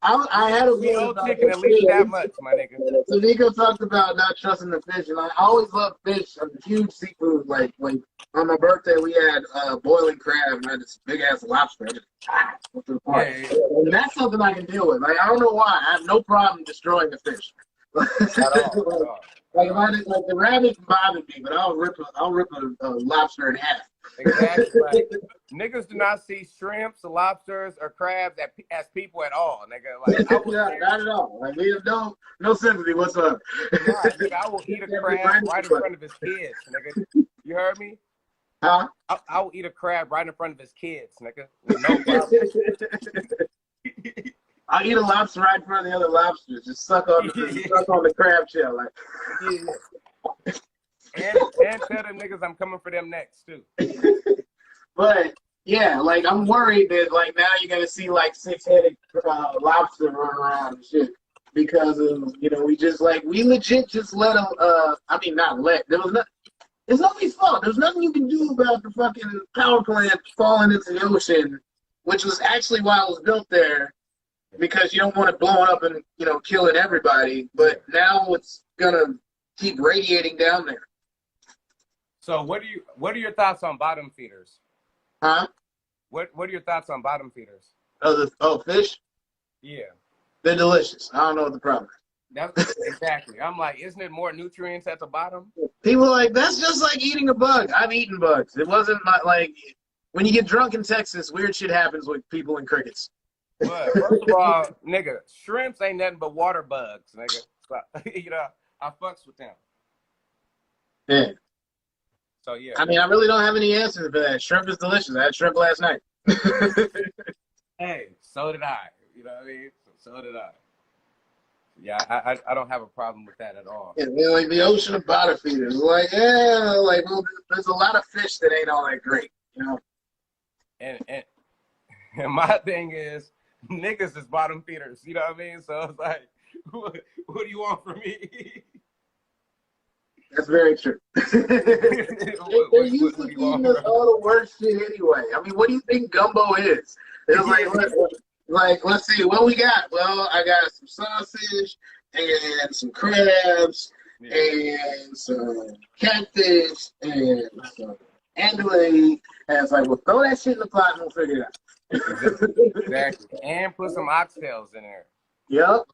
I had a we owe chicken at least that much, my nigga. So Nico talked about not trusting the fish, and I always love fish. I'm a huge seafood. Like on my birthday, we had boiling crab and I had this big ass lobster. And that's something I can deal with. Like I don't know why. I have no problem destroying the fish. At all. Like the rabbit bothered me, but I'll rip a lobster in half. Exactly. Like, niggas do not see shrimps, lobsters, or crabs as people at all, nigga. Like, not at all. Like we have no sympathy whatsoever. Nigga, I will eat a crab right in front of his kids, nigga. You heard me? Huh? I will eat a crab right in front of his kids, nigga. No problem. I'll eat a lobster right in front of the other lobsters. Just suck on the crab shell, like. Yeah. And tell them niggas I'm coming for them next too. But yeah, like I'm worried that like now you're gonna see like 6-headed lobster run around and shit because of we legit just let them. I mean not let. It's nobody's fault. There's nothing you can do about the fucking power plant falling into the ocean, which was actually why it was built there. Because you don't want it blowing up and killing everybody, but now it's gonna keep radiating down there. So what are your thoughts on bottom feeders? Huh? What are your thoughts on bottom feeders? Fish? Yeah. They're delicious. I don't know what the problem is. That's exactly. I'm like, isn't it more nutrients at the bottom? People are like, that's just like eating a bug. I've eaten bugs. It wasn't like when you get drunk in Texas, weird shit happens with people and crickets. But first of all, nigga, shrimps ain't nothing but water bugs, nigga. So, I fucks with them. Yeah. So yeah. I mean, I really don't have any answers for that. Shrimp is delicious. I had shrimp last night. Hey, so did I. You know what I mean? So did I. Yeah, I don't have a problem with that at all. Yeah, like the ocean of bottom feeders. Like, well, there's a lot of fish that ain't all that great, And my thing is, niggas is bottom feeders. You know what I mean? So it's like, what do you want from me? That's very true. They're used to feeding us all the worst shit anyway. I mean, what do you think gumbo is? It's like, let's see, what we got? Well, I got some sausage and some crabs and some catfish and some andouille. And it's like, well, throw that shit in the pot and we'll figure it out. Exactly. And put some oxtails in there. Yep.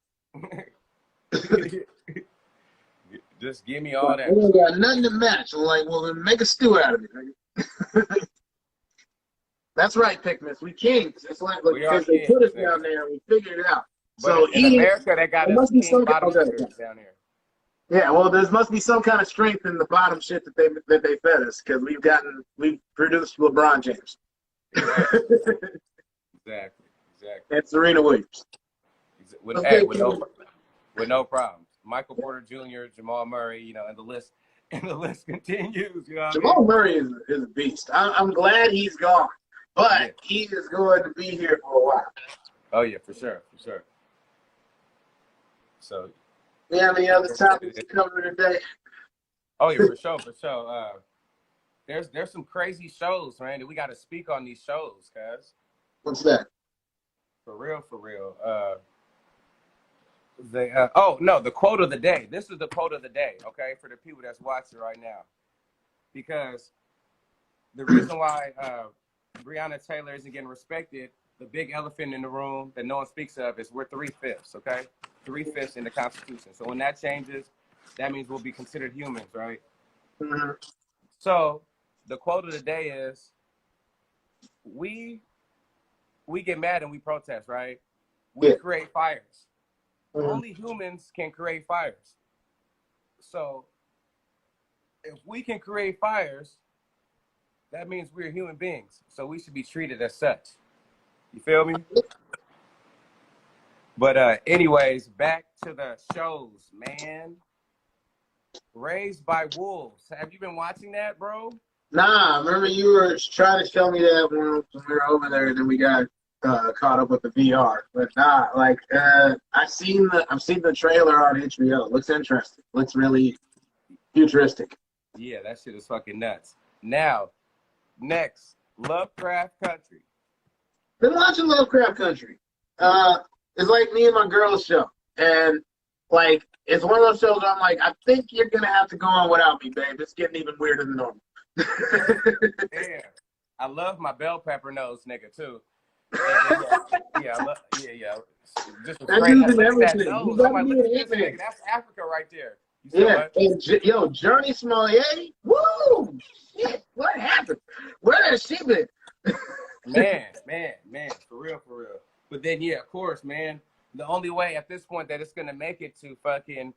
Just give me all that. We ain't got nothing to match. I'm like, well, then make a stew out of it. That's right, Pickmas. We kings. It's like because they put us down there and we figured it out. But so in America, they got us king bottom feeders down here. Yeah, well, there must be some kind of strength in the bottom shit that they fed us because we've produced LeBron James. Exactly. And Serena Williams. With no problems. Michael Porter Jr., Jamal Murray, and the list continues. Jamal Murray is a beast. I'm glad he's gone, but he is going to be here for a while. Oh yeah, for sure. So. Yeah, any other topics to cover today? Oh yeah, for sure. there's some crazy shows, man, that we got to speak on these shows, cuz. What's that? For real, for real. Oh no, the quote of the day. This is the quote of the day, okay, for the people that's watching right now, because the reason why Breonna Taylor isn't getting respected, the big elephant in the room that no one speaks of, is we're 3/5, okay, 3/5 in the Constitution. So when that changes, that means we'll be considered humans, right? Mm-hmm. So the quote of the day is, we get mad and we protest, right? We create fires. Mm-hmm. Only humans can create fires. So if we can create fires, that means we're human beings. So we should be treated as such. You feel me? But anyways, back to the shows, man. Raised by Wolves. Have you been watching that, bro? Nah, remember you were trying to show me that when we were over there, and then we got caught up with the VR. But nah, like I've seen the trailer on HBO. Looks interesting. Looks really futuristic. Yeah, that shit is fucking nuts. Now, next, Lovecraft Country. Been watching Lovecraft Country. It's like me and my girl's show, and like it's one of those shows where I'm like, I think you're gonna have to go on without me, babe. It's getting even weirder than normal. Yeah, I love my bell pepper nose nigga too. Yeah. Just a straight Using look at that everything. nose. You I'm like, gotta look be at an this Ant-Man. nigga. That's Africa right there. You see Yeah, what? and yo, Journey Smollett, woo, shit, what happened? Where has she been? Man, for real. But then, yeah, of course, man, the only way at this point that it's gonna make it to fucking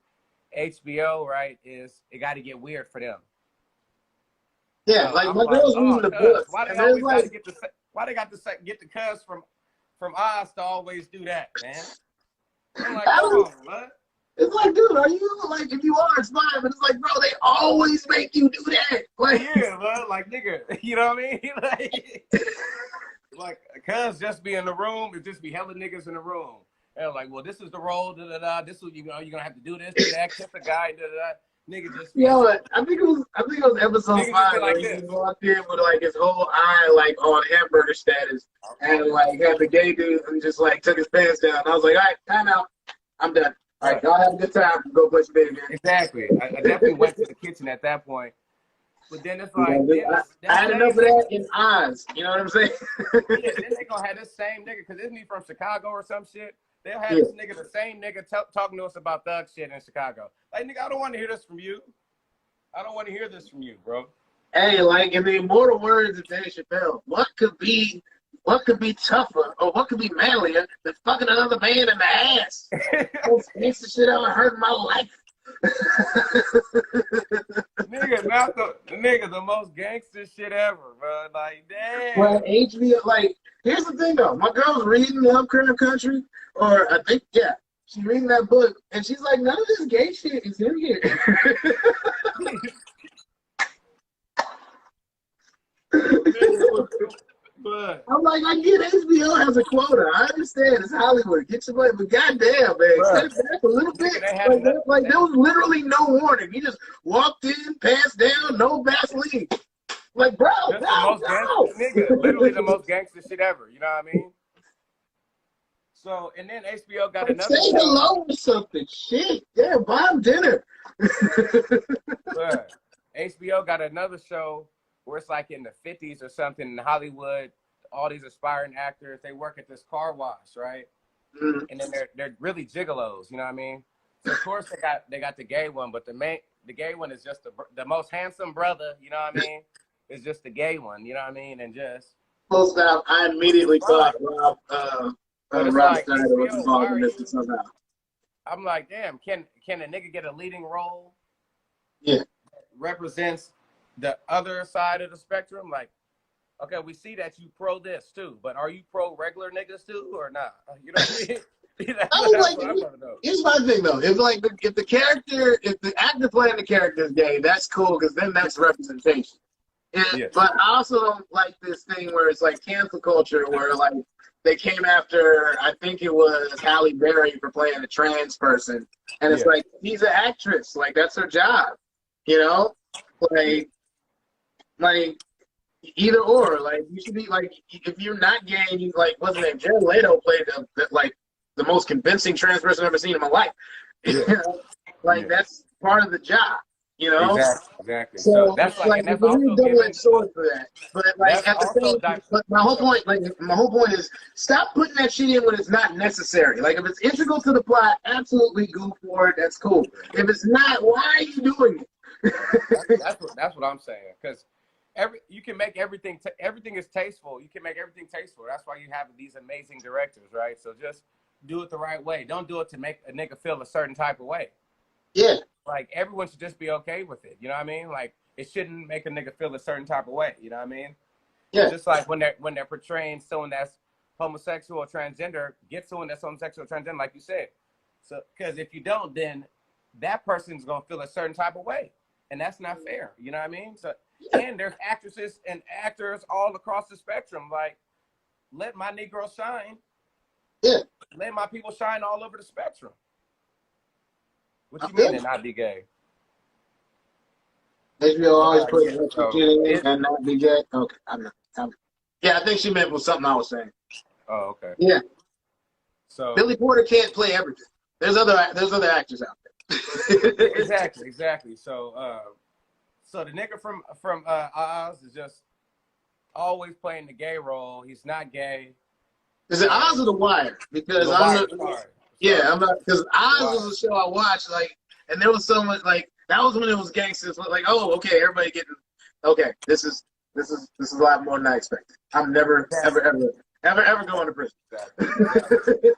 HBO, right, is it got to get weird for them. Yeah, So like I'm my girl's reading the cuz, books, why they and there's always got to like, get the why they got to get the cuz from Oz to always do that, man? I'm like, come on, man. it's like, dude, are you like, if you are, it's fine, but it's like, bro, they always make you do that. Like, Yeah, man, like nigga, you know what I mean? like, cuz just be in the room, it just be hella niggas in the room. And like, well, this is the role, da da da. This is what you're gonna have to do this, do that, kiss a guy, da da da. Nigga just be, yo, I think it was episode nigga just 5 be where like he this. walked in with like his whole eye like on hamburger status, and like had the gay dude and just like took his pants down. And I was like, all right, time out, I'm done. All right, y'all have a good time. Go play some video games. Exactly. I definitely went to the kitchen at that point. But then it's like, I had enough of that in Oz. You know what I'm saying? Yeah, then they gonna have this same nigga, because isn't he from Chicago or some shit? They'll have this nigga, the same nigga, talking to us about thug shit in Chicago. Like, nigga, I don't want to hear this from you. I don't want to hear this from you, bro. Hey, like in the immortal words of Dave Chappelle, what could be tougher or what could be manlier than fucking another man in the ass? Most gangster shit I ever heard in my life. Nigga, the most gangster shit ever, bro. Like, damn. Well, HBO, like, here's the thing though. My girl's reading Lovecraft Country, or I think, yeah, she's reading that book, and she's like, none of this gay shit is in here. But I'm like, I get HBO has a quota. I understand it's Hollywood. Get your money, but goddamn, man, cut it back a little bit. Like there was literally no warning. He just walked in, passed down, no Vaseline. Like, bro, nigga, literally the most gangster shit ever. You know what I mean? So, and then HBO got another say show. hello or something. Shit, yeah, buy him dinner. But HBO got another show where it's like in the 50s or something in Hollywood. All these aspiring actors, they work at this car wash, right? Mm. And then they're really gigolos, you know what I mean? So of course they got the gay one, but the gay one is just the most handsome brother, you know what I mean? It's just the gay one, you know what I mean? And just close down. I immediately thought Rob like, Schneider was involved in this somehow. I'm like, damn, can a nigga get a leading role? Yeah. That represents the other side of the spectrum? Like, okay, we see that you pro this too, but are you pro regular niggas too or not? You know what I mean? Here's my thing though. If the actor playing the character is gay, that's cool because then that's representation. But I also don't like this thing where it's like cancel culture, where like they came after, I think it was Halle Berry for playing a trans person, and it's like, she's an actress, like that's her job, you know, like. Like either or. Like you should be like if you're not gay and you like what's his name? Jared Leto played like the most convincing trans person I've ever seen in my life. Yeah. Like Yeah. that's part of the job, you know. Exactly. So So that's like, like and it's that's a real also double-edged given. sword for that. But like That's at the also same, but my whole point, like my whole point is, stop putting that shit in when it's not necessary. Like if it's integral to the plot, absolutely go for it. That's cool. If it's not, why are you doing it? That's what I'm saying. Because you can make everything. Everything is tasteful. You can make everything tasteful. That's why you have these amazing directors, right? So just do it the right way. Don't do it to make a nigga feel a certain type of way. Yeah. Like everyone should just be okay with it. You know what I mean? Like it shouldn't make a nigga feel a certain type of way. You know what I mean? Yeah. Just like when they're portraying someone that's homosexual or transgender, get someone that's homosexual or transgender, like you said. So because if you don't, then that person's gonna feel a certain type of way, and that's not fair. You know what I mean? So and there's actresses and actors all across the spectrum. Like let my Negro shine. Yeah. Let my people shine all over the spectrum. What you mean and not be gay? HBO always put Yeah, extra so shit in and not be gay. Okay, yeah, I think she meant was something I was saying. oh, okay. Yeah. So Billy Porter can't play everything. There's other actors out there. exactly. So so the nigga from Oz is just always playing the gay role. He's not gay. Is it Oz or The Wire? Because The I Wire, don't know. sorry. Yeah, I'm not because Oz was a show I watched, like, and there was so much like that was when it was gangsters. Like, oh, okay, everybody getting okay. This is a lot more than I expected. I'm never ever going to prison. Exactly.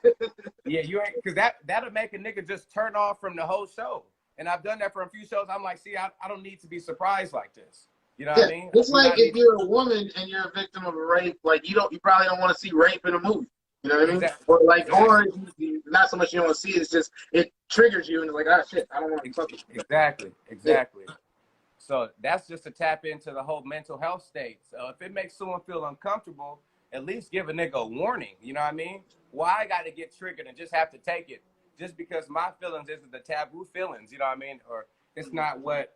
Yeah, you ain't because that'll make a nigga just turn off from the whole show. And I've done that for a few shows. I'm like, see, I don't need to be surprised like this. You know what I mean? It's like if you're a woman and you're a victim of a rape, like you probably don't want to see rape in a movie. You know what I mean? Exactly. Or like, or not so much you don't want to see it. It's just it triggers you and it's like, ah, shit, I don't want to fuck with you. Exactly. Yeah. So that's just to tap into the whole mental health state. So if it makes someone feel uncomfortable, at least give a nigga a warning. You know what I mean? Why I got to get triggered and just have to take it just because my feelings isn't the taboo feelings. You know what I mean? Or it's not what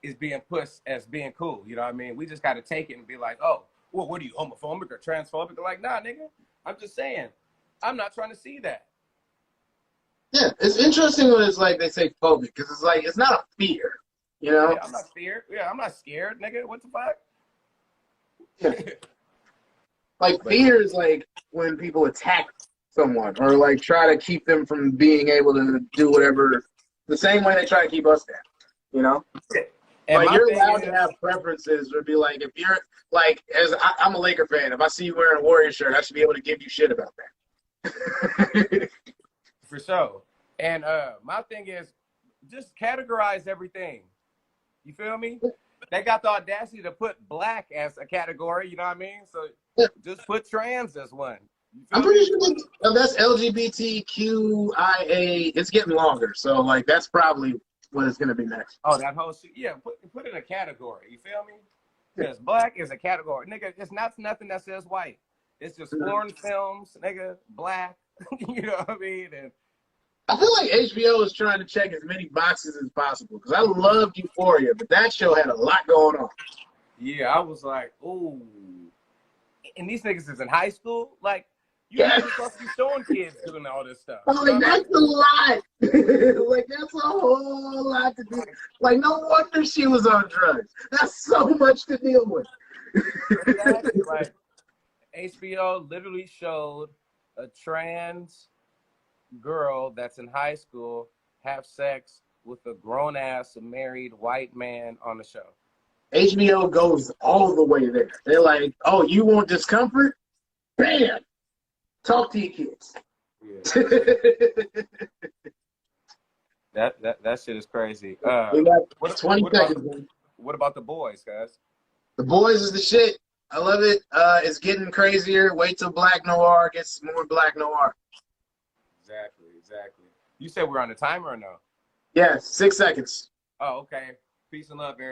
is being pushed as being cool. You know what I mean? We just got to take it and be like, oh, well, what are you, homophobic or transphobic? They're like, nah, nigga. I'm just saying, I'm not trying to see that. Yeah, it's interesting when it's like they say phobic because it's like it's not a fear, you know? Yeah, I'm not scared. Yeah, I'm not scared, nigga. What the fuck? Yeah. Like fear is like when people attack someone or like try to keep them from being able to do whatever the same way they try to keep us down, you know? And like you're allowed to have preferences or be like, if you're like, I'm a Laker fan, if I see you wearing a Warrior shirt, I should be able to give you shit about that. For sure. And my thing is just categorize everything. You feel me? They got the audacity to put black as a category, you know what I mean? So just put trans as one. I'm pretty sure that's LGBTQIA. It's getting longer, so like that's probably what it's gonna be next. Oh, that whole shit. Yeah, put in a category. You feel me? Because black is a category, nigga. It's not nothing that says white. It's just foreign films, nigga. Black. You know what I mean? And I feel like HBO is trying to check as many boxes as possible because I loved Euphoria, but that show had a lot going on. Yeah, I was like, ooh. And these niggas is in high school, like. You're not even supposed to be showing kids doing all this stuff. I'm like, that's a lot. Like, that's a whole lot to do. Like, no wonder she was on drugs. That's so much to deal with. Exactly. Like, HBO literally showed a trans girl that's in high school have sex with a grown-ass married white man on the show. HBO goes all the way there. They're like, oh, you want discomfort? Bam! Talk to your kids. Yeah. that shit is crazy. We got 20 seconds. What about The Boys, guys? The Boys is the shit. I love it. It's getting crazier. Wait till Black Noir gets more Black Noir. Exactly. You said we're on the timer or no? Yeah, 6 seconds. Oh, okay. Peace and love, everybody.